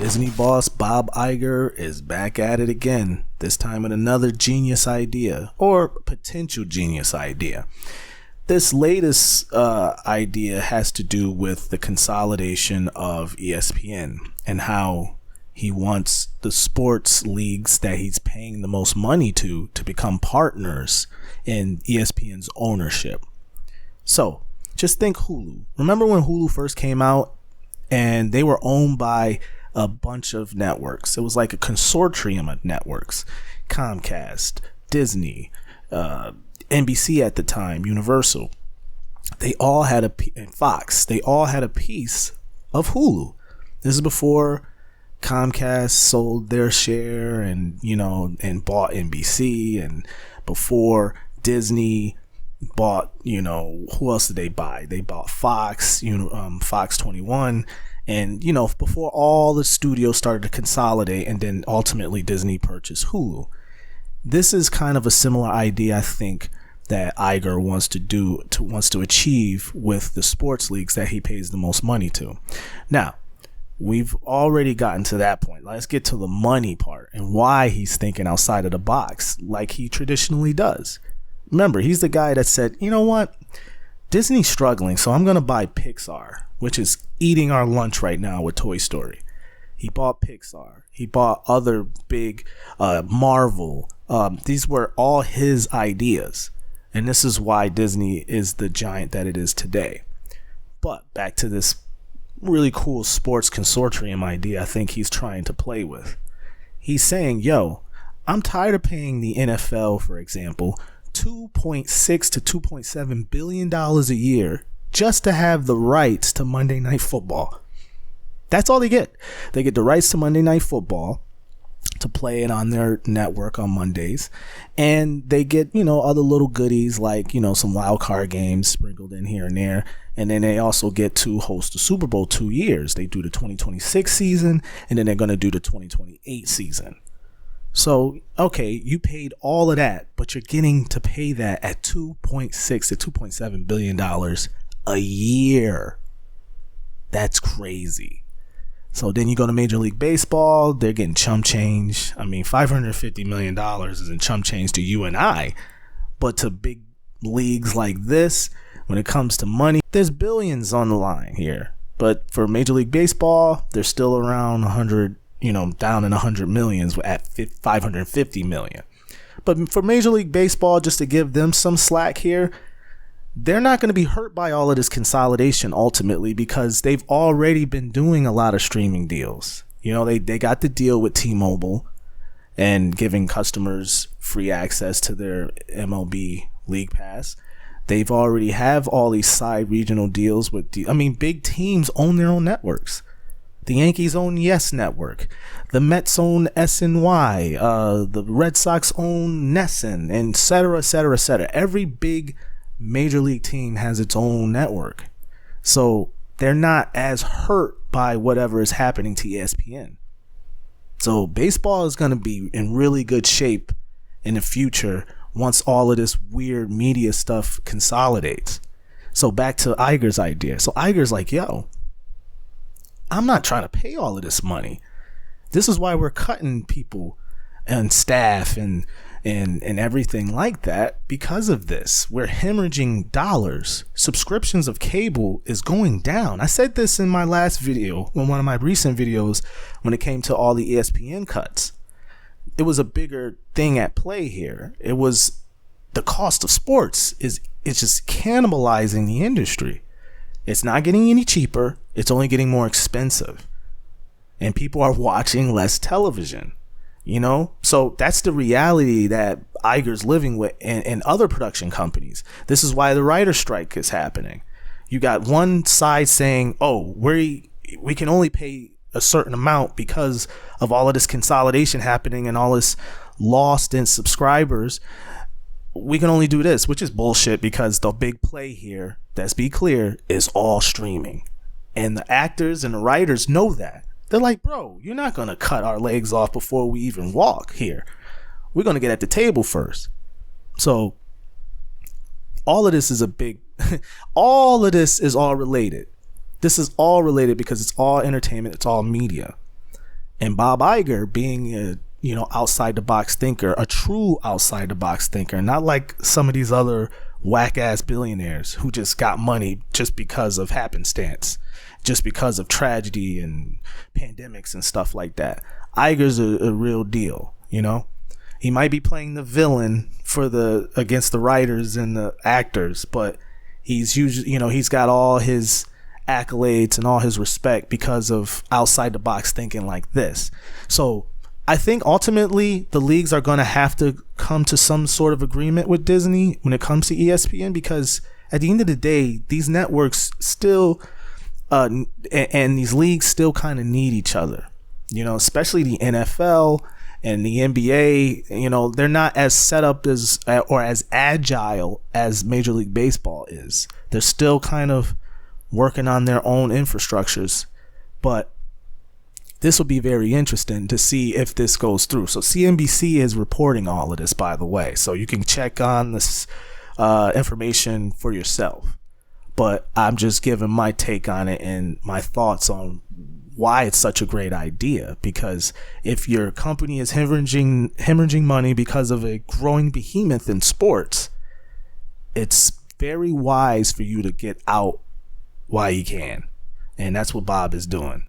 Disney boss Bob Iger is back at it again, this time with another genius idea, or potential genius idea. This latest idea has to do with the consolidation of ESPN and how he wants the sports leagues that he's paying the most money to become partners in ESPN's ownership. So just think Hulu. Remember when Hulu first came out and they were owned by a bunch of networks? It was like a consortium of networks. Comcast, Disney, NBC at the time, Universal. They all had and Fox. They all had a piece of Hulu. This is before Comcast sold their share and bought NBC, and before Disney bought, who else did they buy? They bought Fox, Fox 21, and before all the studios started to consolidate, and then ultimately Disney purchased Hulu. This is kind of a similar idea, I think, that Iger wants to achieve with the sports leagues that he pays the most money to. Now, we've already gotten to that point. Let's get to the money part and why he's thinking outside of the box like he traditionally does. Remember, he's the guy that said, you know what? Disney's struggling, so I'm going to buy Pixar, which is eating our lunch right now with Toy Story. He bought Pixar. He bought other big Marvel. These were all his ideas. And this is why Disney is the giant that it is today. But back to this really cool sports consortium idea I think he's trying to play with. He's saying, I'm tired of paying the NFL, for example, $2.6 to $2.7 billion a year just to have the rights to Monday Night Football. That's all they get. They get the rights to Monday Night Football to play it on their network on Mondays, and they get other little goodies like some wild card games sprinkled in here and there, and then they also get to host the Super Bowl 2 years. They do the 2026 season, and then they're going to do the 2028 season. So okay, you paid all of that, but you're getting to pay that at $2.6 to $2.7 billion a year. That's crazy. So then you go to Major League Baseball, they're getting chump change. I mean, $550 million isn't chump change to you and I, but to big leagues like this, when it comes to money, there's billions on the line here. But for Major League Baseball, they're still around 100, down in 100 millions at 550 million. But for Major League Baseball, just to give them some slack here, they're not going to be hurt by all of this consolidation ultimately, because they've already been doing a lot of streaming deals. They got the deal with T-Mobile and giving customers free access to their MLB League Pass. They've already have all these side regional deals with big teams own their own networks. The Yankees own Yes Network. The Mets own SNY. The Red Sox own NESN, and et cetera, et cetera, et cetera. Every big major league team has its own network, so they're not as hurt by whatever is happening to ESPN. So baseball is going to be in really good shape in the future once all of this weird media stuff consolidates. So back to Iger's idea. So Iger's like, I'm not trying to pay all of this money. This is why we're cutting people and staff and everything like that because of this. We're hemorrhaging dollars. Subscriptions of cable is going down. I said this in my last video, in one of my recent videos, when it came to all the ESPN cuts. It was a bigger thing at play here. It was the cost of sports it's just cannibalizing the industry. It's not getting any cheaper. It's only getting more expensive. And people are watching less television. So that's the reality that Iger's living with and other production companies. This is why the writer strike is happening. You got one side saying, we can only pay a certain amount because of all of this consolidation happening and all this lost in subscribers. We can only do this, which is bullshit, because the big play here, let's be clear, is all streaming. And the actors and the writers know that. They're like, bro, you're not going to cut our legs off before we even walk here. We're going to get at the table first. So all of this is all of this is all related. This is all related because it's all entertainment. It's all media. And Bob Iger being a outside the box thinker, a true outside the box thinker, not like some of these other whack ass billionaires who just got money just because of happenstance, just because of tragedy and pandemics and stuff like that. Iger's a real deal, He might be playing the villain against the writers and the actors, but he's usually, he's got all his accolades and all his respect because of outside the box thinking like this. So I think ultimately the leagues are going to have to come to some sort of agreement with Disney when it comes to ESPN, because at the end of the day, these networks still and these leagues still kind of need each other, especially the NFL and the NBA. They're not as set up as or as agile as Major League Baseball is. They're still kind of working on their own infrastructures, but this will be very interesting to see if this goes through. So CNBC is reporting all of this, by the way, so you can check on this information for yourself. But I'm just giving my take on it and my thoughts on why it's such a great idea. Because if your company is hemorrhaging money because of a growing behemoth in sports, it's very wise for you to get out while you can. And that's what Bob is doing.